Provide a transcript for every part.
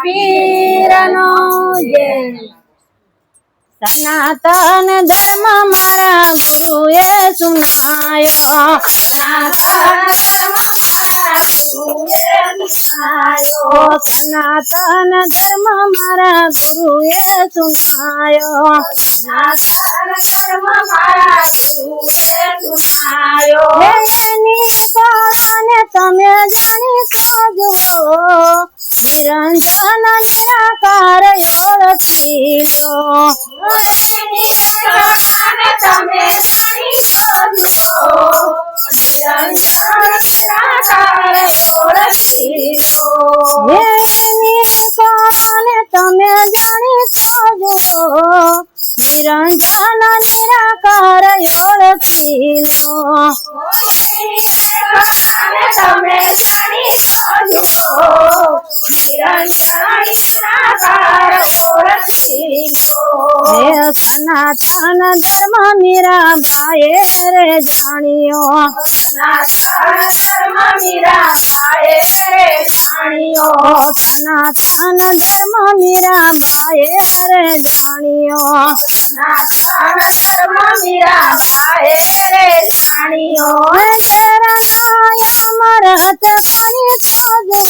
પીરનો જય સનાતન ધર્મ મારા ગુરુએ સુનાયો સનાતન ધર્મ મારા ગુરુએ સુનાયો એની કળાને તમે જાણી કાઢો નિરંજન નિરાકાર ઓળખી લો તમે જાણી કાઢો નિરંજન નિરાકાર ઓળખી લો સનાતન ધર્મ મીરાબાઈએ રે જાણ્યો સનાતન ધર્મ મીરાબાઈએ રે જાણ્યો અમરત પાણી ખોજો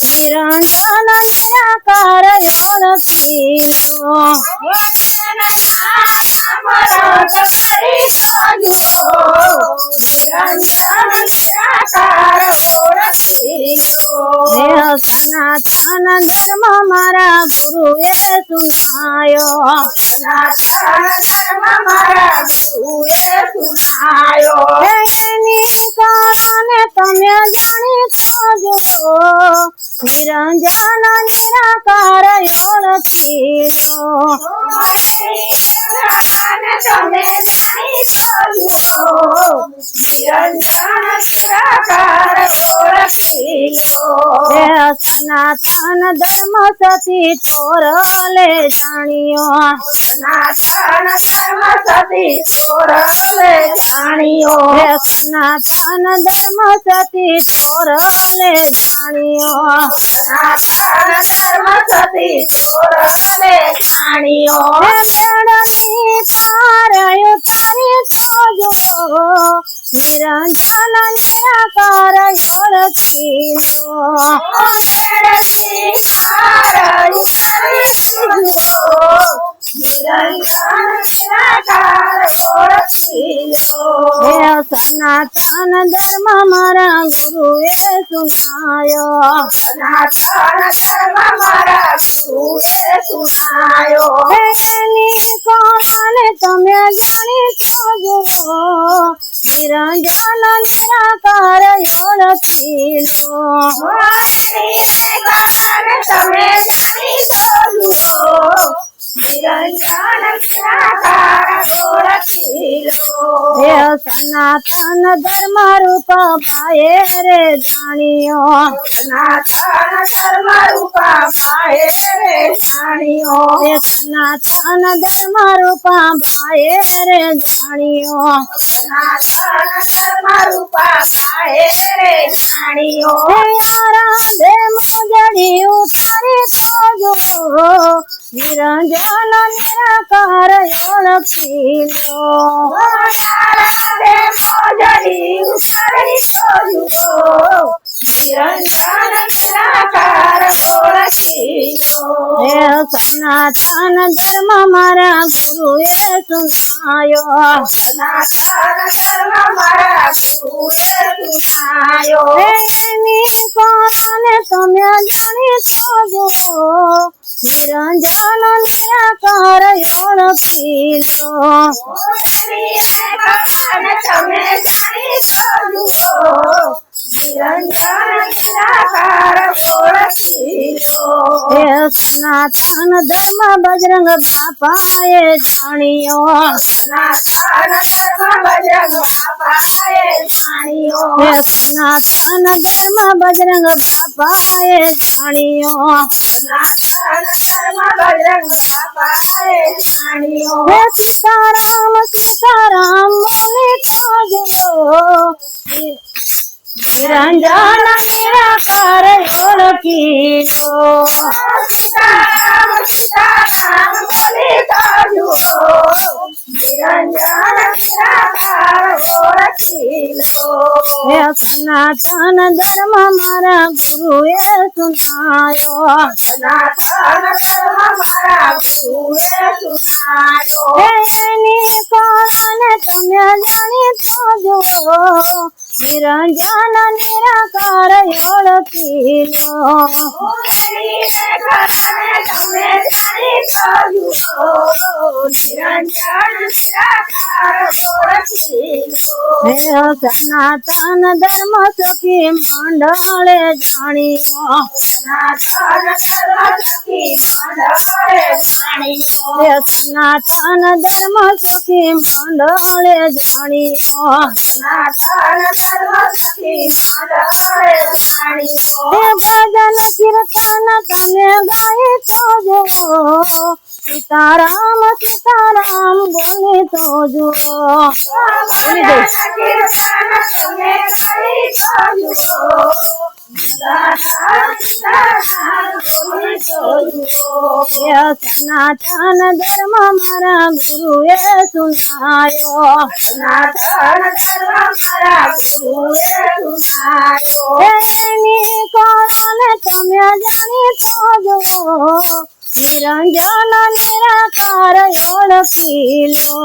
નિરંજન નિરાકાર ઓળખી લો સનાતન ધર્મ મારા ગુરુએ સુનાયો એની કળાને તમે જાણી કાઢો નિરંજન નિરાકાર ઓળખી લો સનાતન ધર્મ સતી ચોરલે જાણ્યો સનાતન ધર્મ સતી ચોરલે જાણ્યો બેડની પાર ઉતારી જોજો નિરંજન નિરાકાર ઓળખી લો સનાતન ધર્મ મારા ગુરુએ સુનાયો એની કળાને તમે જાણી કાઢો નિરંજન નિરાકાર ઓળખી લો સનાતન ધર્મ રૂપ ભાઈએ રે જાણ્યો સનાતન ધર્મ રૂપ ભાઈએ રે જાણ્યો રાધે મોજડી ઉતારી જોજો નિરંજન નિરાકાર ઓળખી લો સનાતન ધર્મ મારા ગુરુએ સુનાયો એની કળાને તમે જાણી કાઢો નિરંજન નિરાકાર ઓળખી લો સનાતન ધર્મ બજરંગ બાપાએ જાણ્યો સનાતન ધર્મ બજરંગ બાપાએ જાણ્યો સીતારામ સીતારામ બોલી કાજો નિરંજન નિરાકાર ઓળખી લો સીતારામ સીતારામ બોલતા જુઓ નિરંજન નિરાકાર ઓળખી લો હે સનાતન ધર્મ મારા ગુરુએ સુનાયો સનાતન ધર્મ મારા ગુરુએ સુનાયો હે એની કળાને તમે જાણી તો જુઓ નિરંજન નિરાકાર ઓળખી લો ઓરેરીને ઘરાને તમે જાણી તો જુઓ નિરંજન નિરાકાર ઓળખી લો હે સનાતન ધર્મ સખી મંડળે જાણ્યો સનાતન ધર્મ સખી મંડળે જાણ્યો હે સનાતન ધર્મ સખી મંડળે જાણ્યો સનાતન ધર્મ સખી મંડળે જાણ્યો હે ભજન કીર્તન તમે ગાય તો જો સીતારામ સીતારામ બોલે તો જો સનાતન ધર્મ મારા ગુરુએ સુનાયો એની કળાને તમે જાણી તો જો નિરંજન નિરાકાર ઓળખી લો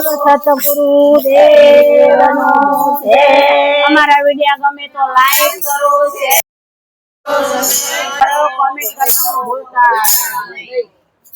સતગુરુ દેવનો જય. અમારા વિડીયો ગમે તો લાઈક કરો શેર કરો કોમેન્ટ કરવાનું ભૂલતા નહીં.